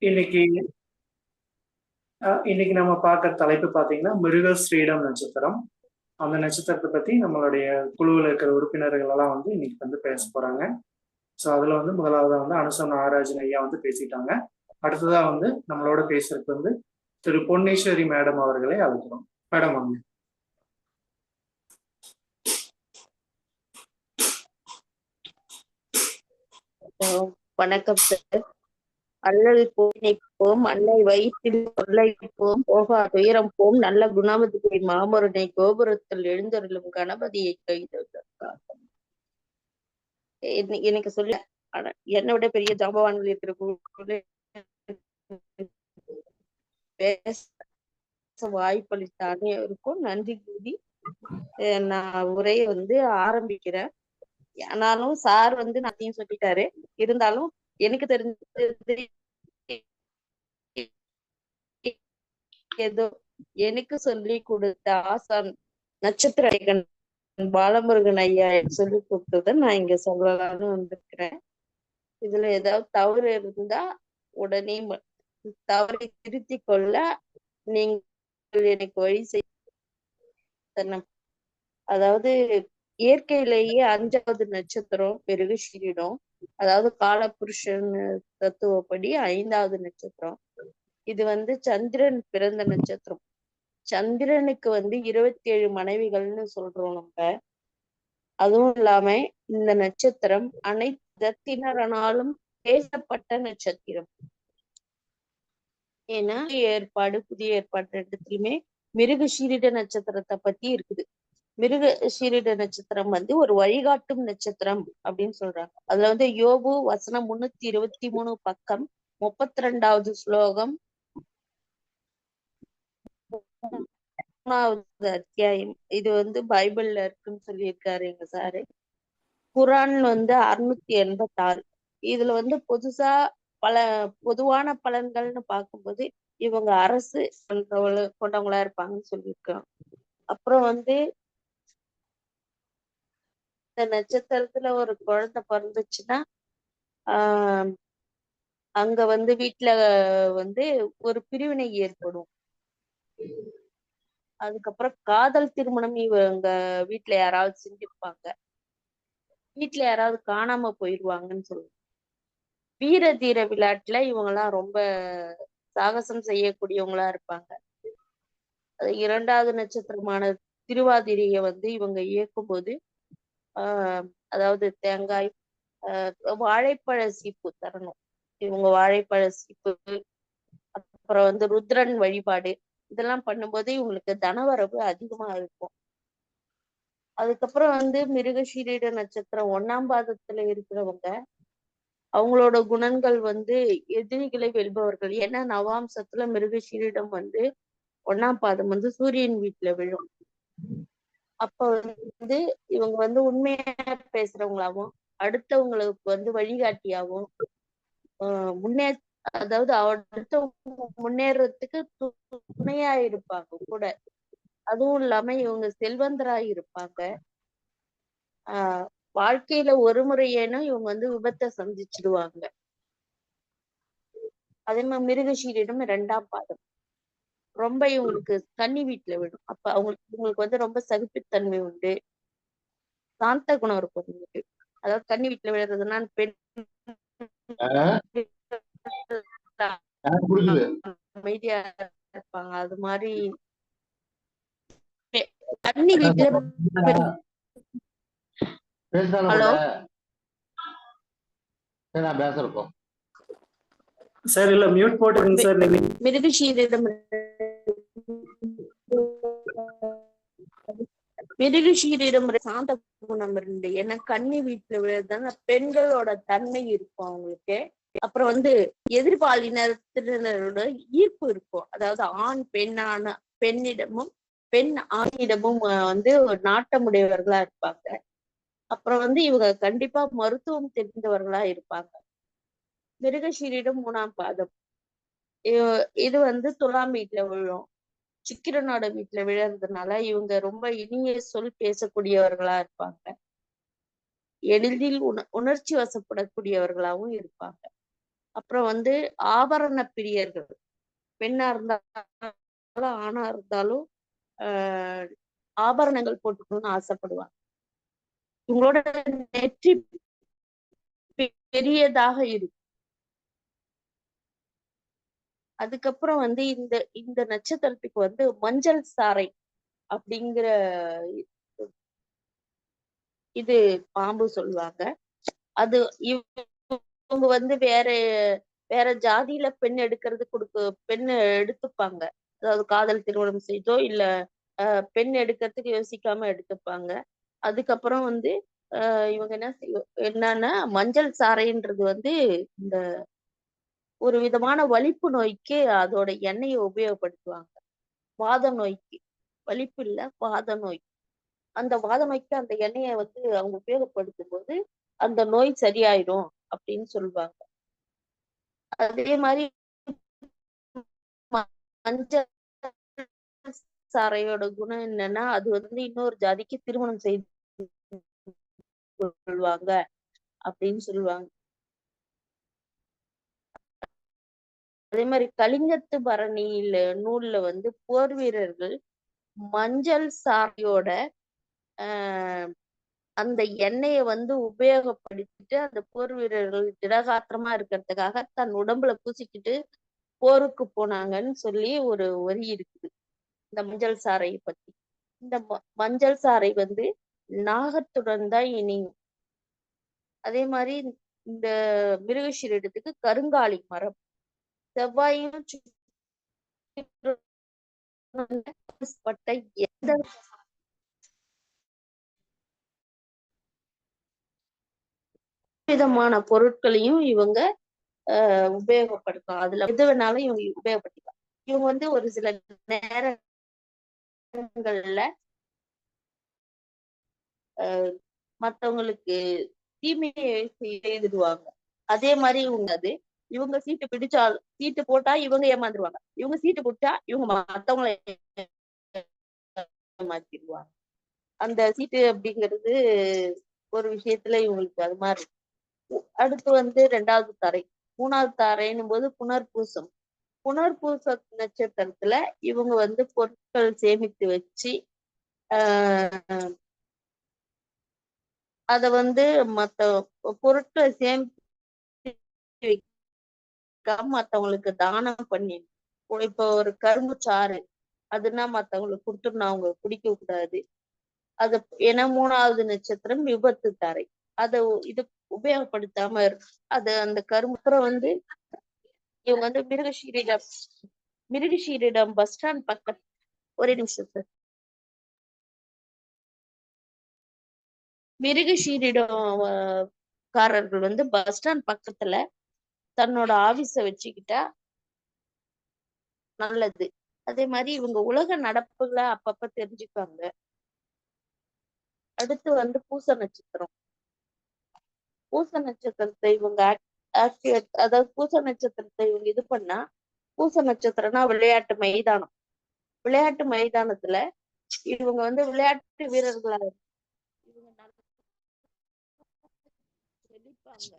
இன்னைக்கு இன்னைக்கு நம்ம பார்க்குற தலைப்பு பார்த்தீங்கன்னா, மிருகஸ்ரீடம் நட்சத்திரம். அந்த நட்சத்திரத்த பத்தி நம்மளுடைய குழுவுல இருக்கிற உறுப்பினர்கள் எல்லாம் வந்து இன்னைக்கு வந்து பேசப் போறாங்க. ஸோ அதுல வந்து முதலாவதா வந்து அனுசம் நாகராஜன் ஐயா வந்து பேசிட்டாங்க. அடுத்ததா வந்து நம்மளோட பேசுறதுக்கு வந்து திரு பொன்னீஸ்வரி மேடம் அவர்களை அழைக்கிறோம். மேடம் வாங்க. வணக்கம் சார். அல்லல் போம் அன்னை வயிற்றில் கொள்ளைப்போம் போகா துயரம் போம் நல்ல குணவதியை மாமருனை கோபுரத்தில் எழுந்தருளும் கணபதியை கைது. எனக்கு சொல்ல என்னை விட பெரிய ஜாம்பவான்கள் இருக்கிற பேச வாய்ப்பளித்தானே இருக்கும். நன்றி கூறி நான் உரையை வந்து ஆரம்பிக்கிறேன். ஆனாலும் சார் வந்து நாத்தையும் சொல்லிட்டாரு. இருந்தாலும் எனக்கு தெரிஞ்சது ஏதோ எனக்கு சொல்லி கொடுத்த ஆசான் நட்சத்திர பாலமுருகன் ஐயா சொல்லி கொடுத்தத நான் இங்க சொல்லலாம்னு வந்திருக்கிறேன். இதுல ஏதாவது தவறு இருந்தா உடனே தவறை திருத்திக் கொள்ள நீங்கள் எனக்கு வழி செய்ய. அதாவது இயற்கையிலேயே 5வது நட்சத்திரம் மிருகசீரிடம். அதாவது காலபுருஷன் தத்துவப்படி 5வது நட்சத்திரம். இது வந்து சந்திரன் பிறந்த நட்சத்திரம். சந்திரனுக்கு வந்து 27 மனைவிகள்னு சொல்றோம் நம்ம. அதுவும் இல்லாம இந்த நட்சத்திரம் அனைத்து தத்தினராலும் பேசப்பட்ட நட்சத்திரம். ஏன்னா புதிய ஏற்பாடு ரெண்டுத்திலுமே மிருகசீரிட நட்சத்திரத்தை பத்தி இருக்குது. மிருகசீரிட நட்சத்திரம் வந்து ஒரு வழிகாட்டும் நட்சத்திரம் அப்படின்னு சொல்றாங்க. அதுல வந்து யோபு வசனம் 323 பக்கம் 32வது ஸ்லோகம் 3வது அத்தியாயம். இது வந்து பைபிள்ல இருக்குன்னு சொல்லியிருக்காரு எங்க சாரு. குரான் வந்து 686. இதுல வந்து பல பொதுவான பலன்கள்னு பார்க்கும்போது இவங்க அரசு கொண்டவங்களா இருப்பாங்கன்னு சொல்லியிருக்கோம். அப்புறம் வந்து இந்த நட்சத்திரத்துல ஒரு குழந்தை பிறந்துச்சுன்னா அங்க வந்து வீட்டுல வந்து ஒரு பிரிவினை ஏற்படும். அதுக்கப்புறம் காதல் திருமணம் இவங்க வீட்டுல யாராவது செஞ்சிருப்பாங்க. வீட்டுல யாராவது காணாம போயிடுவாங்கன்னு சொல்லுவாங்க. வீர தீர விளையாட்டுல இவங்கெல்லாம் ரொம்ப சாகசம் செய்யக்கூடியவங்களா இருப்பாங்க. அது 2வது நட்சத்திரமான திருவாதிரைய வந்து இவங்க இயக்கும் போது அதாவது தேங்காய் வாழைப்பழ சீப்பு தரணும். இவங்க வாழைப்பழ சீப்பு, அப்புறம் வந்து ருத்ரன் வழிபாடு இதெல்லாம் பண்ணும்போது இவங்களுக்கு தனவரவு அதிகமா இருக்கும். அதுக்கப்புறம் வந்து மிருகசீரிட நட்சத்திரம் 1ஆம் பாதத்துல இருக்கிறவங்க அவங்களோட குணங்கள் வந்து எதிரிகளை வெல்பவர்கள். ஏன்னா நவாம்சத்துல மிருகசீரிடம் வந்து 1ஆம் பாதம் வந்து சூரியன் வீட்டுல விழும். அப்ப வந்து இவங்க வந்து உண்மையா பேசுறவங்களாவும் அடுத்தவங்களுக்கு வந்து வழிகாட்டியாவும் அதாவது அடுத்தவங்க முன்னேறதுக்கு துணையா இருப்பாங்க கூட. அதுவும் இல்லாம இவங்க செல்வந்தரா இருப்பாங்க. வாழ்க்கையில ஒரு முறையேனும் இவங்க வந்து விபத்தை சந்திச்சிடுவாங்க. அதே மாதிரி மிருகசீரிடம் 2ஆம் பாதம் ரொம்ப இவங்களுக்கு கன்னி வீட்டுல விடும். அப்ப இவங்களுக்கு வந்து ரொம்ப சகிப்புத்தன்மை உண்டு, சாந்த குணம் இருக்கும் இவங்களுக்கு. அதாவது கன்னி வீட்டுல விழுறதுன்னா பெண் அமைதியா இருப்பாங்க. அது மாதிரி கன்னி வீட்டுல ஹலோ பேசுறோம் சார். இல்ல மியூட் போட்டுருங்க சார். நீங்க மிருகசீரிடம் மிருகசீரிடம் சாந்த குணம் இருந்து. ஏன்னா கன்னி வீட்டுல விழுறதுன்னா பெண்களோட தன்மை இருக்கும் அவங்களுக்கு. அப்புறம் வந்து எதிர்பாலினத்தினரோட ஈர்ப்பு இருக்கும். அதாவது ஆண் பெண்ணிடமும் பெண் ஆணிடமும் வந்து ஒரு நாட்டமுடையவர்களா இருப்பாங்க. அப்புறம் வந்து இவங்க கண்டிப்பா மருத்துவம் தெரிந்தவர்களா இருப்பாங்க. மிருகசீரிடம் 3ஆம் பாதம் இது வந்து துலாம் வீட்டுல விழும். சுக்கிரனோட வீட்டுல விழறதுனால இவங்க ரொம்ப இனிய சொல் பேசக்கூடியவர்களா இருப்பாங்க. எளிதில் உணர்ச்சி வசப்படக்கூடியவர்களாகவும் இருப்பாங்க. அப்புறம் வந்து ஆபரண பிரியர்கள், பெண்ணா இருந்தாலும் ஆணா இருந்தாலும் ஆஹ் ஆபரணங்கள் போட்டுக்கணும்னு ஆசைப்படுவாங்க. இவங்களோட நெற்றி பெரியதாக இருக்கும். அதுக்கப்புறம் வந்து இந்த இந்த நட்சத்திரத்துக்கு வந்து மஞ்சள் சாறை அப்படிங்கிற இது பாம்பு சொல்லுவாங்க. அது இவங்க வந்து வேற வேற ஜாதியில பெண் எடுக்கிறது பெண் எடுத்துப்பாங்க. அதாவது காதல் திருமணம் செய்தோ இல்ல பெண் எடுக்கிறதுக்கு யோசிக்காம எடுத்துப்பாங்க. அதுக்கப்புறம் வந்து இவங்க என்னன்னா மஞ்சள் சாறைன்றது வந்து இந்த ஒரு விதமான வலிப்பு நோய்க்கு அதோட எண்ணெயை உபயோகப்படுத்துவாங்க. வாத நோய்க்கு, வலிப்பு இல்ல வாத நோய். அந்த வாத நோய்க்கு அந்த எண்ணெயை வந்து அவங்க உபயோகப்படுத்தும் போது அந்த நோய் சரியாயிடும் அப்படின்னு சொல்லுவாங்க. அதே மாதிரி மஞ்சள் சாறையோட குணம் என்னன்னா அது வந்து இன்னொரு ஜாதிக்கு திருமணம் செய்து கொள்வாங்க அப்படின்னு சொல்லுவாங்க. அதே மாதிரி கலிங்கத்து பரணியில நூல்ல வந்து போர் வீரர்கள் மஞ்சள் சாறையோட ஆஹ் அந்த எண்ணெயை வந்து உபயோகப்படுத்திட்டு அந்த போர் வீரர்கள் திடகாத்திரமா இருக்கிறதுக்காக தன் உடம்புல பூசிக்கிட்டு போருக்கு போனாங்கன்னு சொல்லி ஒரு வரி இருக்குது இந்த மஞ்சள் சாறையை பத்தி. இந்த மஞ்சள் சாறை வந்து நாகத்துடன் தான் இணையும். அதே மாதிரி இந்த மிருகஷீரிடத்துக்கு கருங்காலி மரம், செவ்வாயும் பட்ட எந்த விதமான பொருட்களையும் இவங்க உபயோகப்படுத்தலாம். அதுல எது வேணாலும் இவங்க உபயோகப்படுத்திக்கலாம். இவங்க வந்து ஒரு சில நேரங்கள்ல மத்தவங்களுக்கு தீமையை செய்துடுவாங்க. அதே மாதிரி இவங்க சீட்டு போட்டா இவங்க ஏமாந்துருவாங்க, இவங்க சீட்டு போட்டா இவங்க மத்தவங்களை ஏமாத்திடுவாங்க. அந்த சீட்டு அப்படிங்கிறது ஒரு விஷயத்துல இவங்களுக்கு அது மாதிரி. அடுத்து வந்து 2வது தாரை. 3வது தாரைன்னும் போது புனர்பூசம். புனர்பூச நட்சத்திரத்துல இவங்க வந்து பொருட்கள் சேமித்து வச்சு ஆஹ் அத வந்து மத்த பொருட்களை சேமித்து வைக்காம மத்தவங்களுக்கு தானம் பண்ணி, இப்போ ஒரு கரும்பு சாறு அதுனா மத்தவங்களுக்கு கொடுத்துடணும், அவங்க குடிக்க கூடாது. அது ஏன்னா 3வது நட்சத்திரம் விபத்து தாரை. அத இது உபயோகப்படுத்தாம அது அந்த கரும்பு. அப்புறம் வந்து இவங்க வந்து மிருகஷீரிடம் பஸ் ஸ்டாண்ட் பக்கம். ஒரே நிமிஷம் சார். மிருகஷீரிடம் காரர்கள் வந்து பஸ் ஸ்டாண்ட் பக்கத்துல தன்னோட ஆபீஸ வச்சுக்கிட்டா நல்லது. அதே மாதிரி இவங்க உலக நடப்புகளை அப்பப்ப தெரிஞ்சுப்பாங்க. அடுத்து வந்து பூச நட்சத்திரம். பூச நட்சத்திரத்தை இவங்க அதாவது பூச நட்சத்திரத்தை இவங்க இது பண்ணா, பூச நட்சத்திரம்னா விளையாட்டு மைதானம். விளையாட்டு மைதானத்துல இவங்க வந்து விளையாட்டு வீரர்களா இவங்க செழிப்பாங்க.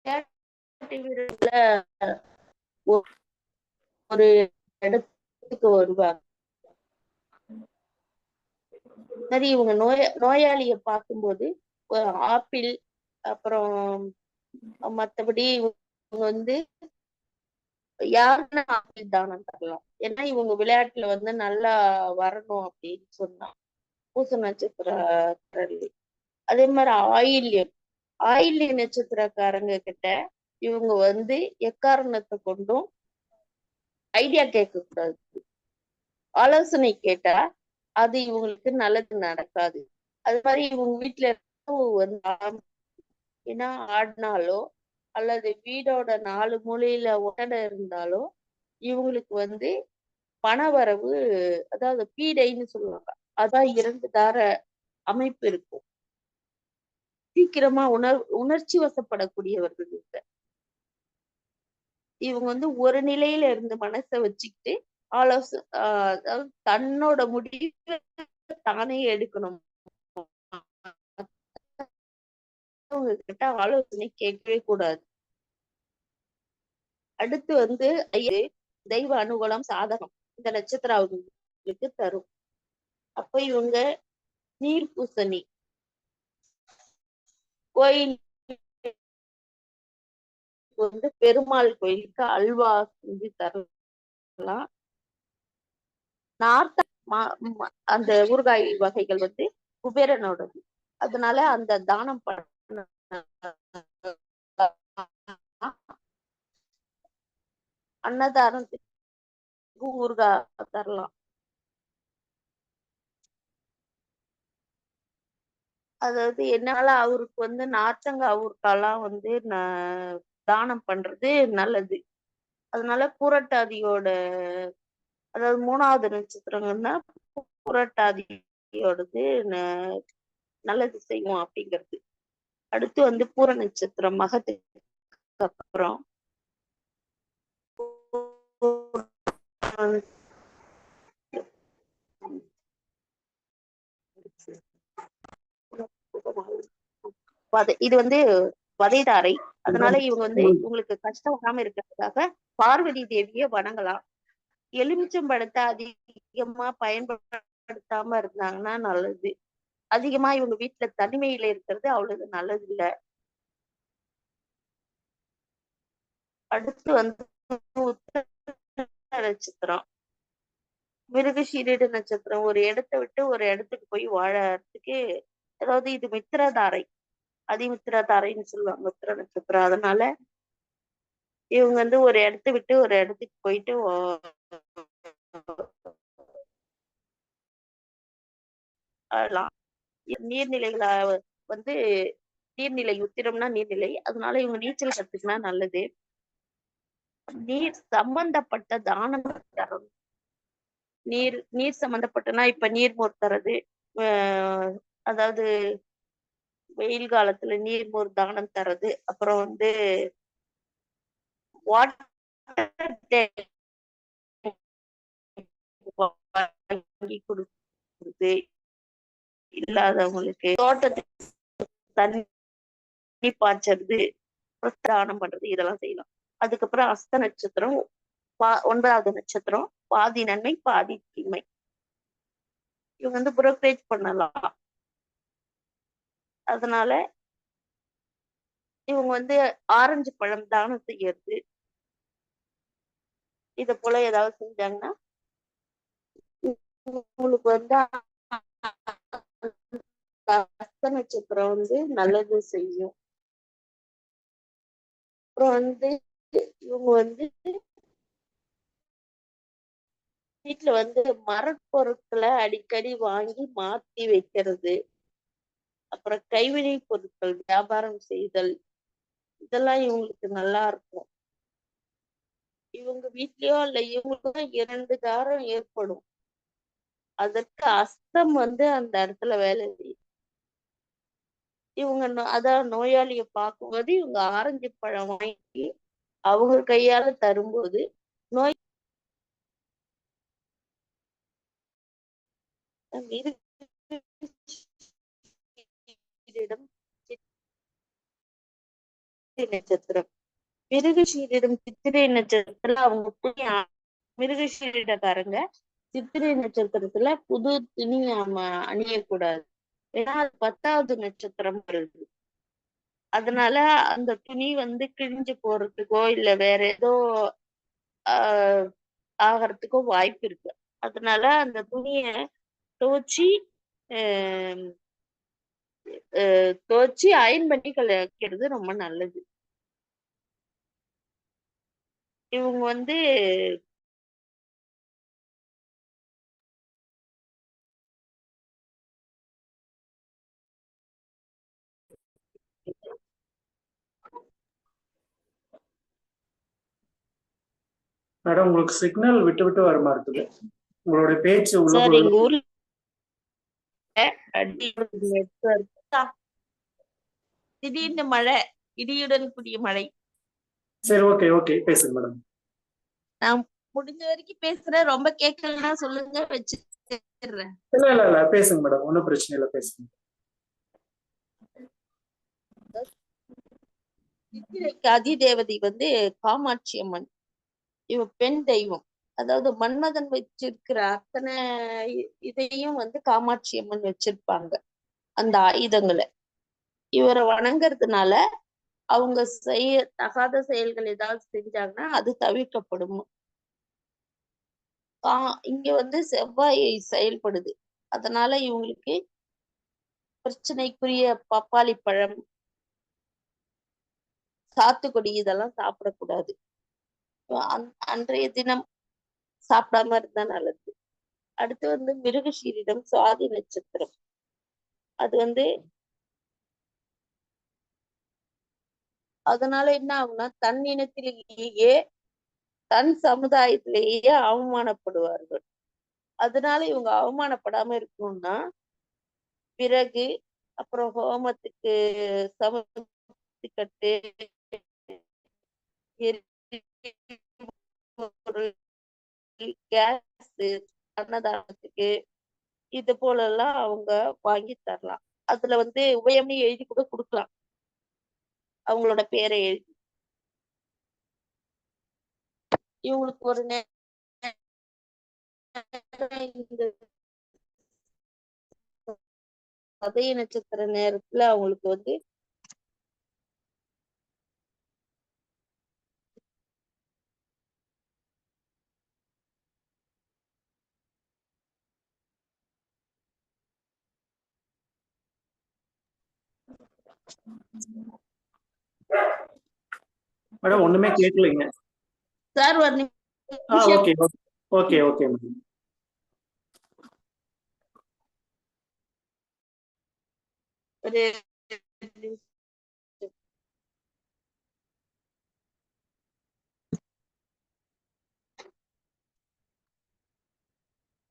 விளையாட்டு வீரர்கள ஒரு இடத்துக்கு வருவாங்க. சரி, இவங்க நோயாளிய பார்க்கும்போது ஒரு ஆப்பிள், அப்புறம் மத்தபடி இவங்க வந்து யாருன்னா ஆப்பிள் தானம் தரலாம். ஏன்னா இவங்க விளையாட்டுல வந்து நல்லா வரணும் அப்படின்னு சொன்னா பூச நட்சத்திர. அதே மாதிரி ஆயில்ய நட்சத்திரக்காரங்க கிட்ட இவங்க வந்து எக்காரணத்தை கொண்டும் ஐடியா கேட்க கூடாது. ஆலோசனை கேட்டா அது இவங்களுக்கு நல்லது நடக்காது. அது மாதிரி இவங்க வீட்டுல வந்து ஏன்னா ஆடினாலோ அல்லது வீடோட 4 மூலையில ஒட்டடை இருந்தாலோ இவங்களுக்கு வந்து பணவரவு, அதாவது பீடைன்னு சொல்லுவாங்க, அதான் 2 தார அமைப்பு இருக்கும். சீக்கிரமா உணர்ச்சி வசப்படக்கூடியவர்கள் இவங்க வந்து ஒரு நிலையில இருந்து மனசை வச்சுக்கிட்டு அதாவது தன்னோட முடிவை தானே எடுக்கணும். அடுத்தவங்க கிட்ட ஆலோசனை கேட்கவே கூடாது. அடுத்து வந்து தெய்வ அனுகூலம் சாதகம் இந்த நட்சத்திரம் அவங்களுக்கு தரும். அப்ப இவங்க நீர் பூசணி கோயில் வந்து பெருமாள் கோயிலுக்கு அல்வா செஞ்சு தரலாம். நார்த்த அந்த ஊறுகாய் வகைகள் வந்து குபேரனோடது. அதனால அந்த தானம் பண்ண அன்னதானத்துக்கு ஊறுகாய் தரலாம். அதாவது என்னால அவருக்கு வந்து நார்த்தங்காய் ஊறுகாய்லாம் வந்து தானம் பண்றது நல்லது. அதனால பூரட்டாதியோட அதாவது 3வது நட்சத்திரங்கன்னா பூரட்டாதியோடது நல்லது செய்யும் அப்படிங்கிறது. அடுத்து வந்து பூர நட்சத்திரம் மகத்துக்கு அப்புறம் இது வந்து வதைதாரை. அதனால இவங்க வந்து இவங்களுக்கு கஷ்டம் வராம இருக்கிறதுக்காக பார்வதி தேவிய வணங்கலாம். எலுமிச்சம்பழத்தை அதிகமா பயன்படுத்தாம இருந்தாங்கன்னா நல்லது. அதிகமா இவங்க வீட்டுல தனிமையில இருக்கிறது அவ்வளவு நல்லது இல்ல. அடுத்து வந்து நட்சத்திரம் மிருகசீரிட நட்சத்திரம் ஒரு இடத்தை விட்டு ஒரு இடத்துக்கு போய் வாழறதுக்கு, அதாவது இது மித்திரதாரை, அதிமித்திரதாரைன்னு சொல்லுவாங்க மித்திர நட்சத்திரம். அதனால இவங்க வந்து ஒரு இடத்த விட்டு ஒரு இடத்துக்கு போயிட்டு நீர்நிலைகளை வந்து நீர்நிலை உத்திரம்னா நீர்நிலை, அதனால இவங்க நீச்சல் கத்துக்கினா நல்லது. நீர் சம்பந்தப்பட்ட தானம் தரணும். நீர் சம்பந்தப்பட்டனா இப்ப நீர்மோர் தரது, அதாவது வெயில் காலத்துல நீர்மோர் தானம் தரது, அப்புறம் வந்து வாங்கி கொடுக்குறது, இல்லாதவங்களுக்கு தோட்டத்துக்கு தண்ணி பாய்ச்சறது, தானம் பண்றது, இதெல்லாம் செய்யலாம். அதுக்கப்புறம் அஸ்த நட்சத்திரம் 9வது நட்சத்திரம் பாதி நன்மை பாதி தீமை. இவங்க வந்து புரோக்கரேஜ் பண்ணலாம். அதனால இவங்க வந்து ஆரஞ்சு பழம் தானம் செய்யறது, இத போல ஏதாவது செஞ்சாங்கன்னா உங்களுக்கு வந்து அஸ்த நட்சத்திரம் வந்து நல்லது செய்யும். அப்புறம் வந்து இவங்க வந்து வீட்டுல வந்து மரப்பொருட்களை அடிக்கடி வாங்கி மாத்தி வைக்கிறது, அப்புறம் கைவினை பொருட்கள் வியாபாரம் செய்தல், இதெல்லாம் இவங்களுக்கு நல்லா இருக்கும். இவங்க வீட்லயோ இல்ல இவங்களுக்கும் 2 தாரம் ஏற்படும். அதற்கு அஸ்தம் வந்து அந்த இடத்துல வேலை செய்யும். இவங்க அதான் நோயாளிய பார்க்கும்போது இவங்க ஆரஞ்சு பழம் வாங்கி அவங்க கையால தரும்போது நோய் நட்சத்திரம் மிருகசீரிடம் சித்திரை நட்சத்திரத்துல அவங்க மிருகசீரிடக்காரங்க சித்திரை நட்சத்திரத்துல புது துணி அணியக்கூடாது. ஏன்னா அது 10வது நட்சத்திரம் வருது. அதனால அந்த துணி வந்து கிழிஞ்சு போறதுக்கோ இல்ல வேற ஏதோ ஆகிறதுக்கோ வாய்ப்பு இருக்கு. அதனால அந்த துணிய துவச்சி அயன் பண்ணி வைக்கிறது ரொம்ப நல்லது. இவங்க வந்து மேடம் உங்களுக்கு சிக்னல் விட்டு விட்டு வர மாதிரி இருக்குது. உங்களுடைய பேச்சு உள்ள சார் எங்க ஊர்ல திடீர்னு மழை, இடியுடன் கூடிய மழை. சரி, ஓகே ஓகே பேசுங்க மேடம். நான் முடிஞ்ச வரைக்கும் பேசுறேன். ரொம்ப கேட்கலன்னா சொல்லுங்க, வச்சுறேன். இல்ல பேசுங்க மேடம், ஒன்னும் பிரச்சனை இல்லை, பேசுங்க. சித்திரைக்கு அதிதேவதை வந்து காமாட்சி அம்மன். இவ பெண் தெய்வம். அதாவது மன்மதன் வச்சிருக்கிற அத்தனை இதையும் வந்து காமாட்சி அம்மன் வச்சிருப்பாங்க, அந்த ஆயுதங்களை. இவரை வணங்குறதுனால அவங்க செய்ய தகாத செயல்கள் ஏதாவது செஞ்சாங்கன்னா அது தவிர்க்கப்படும். இங்க வந்து செவ்வாய் செயல்படுது. அதனால இவங்களுக்கு பிரச்சனைக்குரிய பப்பாளி பழம், சாத்துக்குடி இதெல்லாம் சாப்பிடக்கூடாது. அன்றைய தினம் சாப்பிடாம இருந்தா நல்லது. அடுத்து வந்து மிருகஷீரிடம் சுவாதி நட்சத்திரம். அது வந்து அதனால என்ன ஆகும்னா தன் இனத்திலேயே தன் சமுதாயத்திலேயே அவமானப்படுவார்கள். அதனால இவங்க அவமானப்படாம இருக்கணும்னா பிறகு அப்புறம் ஹோமத்துக்கு சமத்துக்கட்டு, கேஸ், அன்னதானத்துக்கு இது போல எல்லாம் அவங்க வாங்கி தரலாம். அதுல வந்து உபயம்னு எழுதி கூட கொடுக்கலாம், அவங்களோட பேரை எழுதி. இவங்களுக்கு ஒரு இந்த சதய நட்சத்திர நேரத்துல அவங்களுக்கு வந்து மேடம் ஒண்ணுமே கேட்கலைங்க. சார் ஒரு நிமிஷம். Okay okay okay madam. ஒரு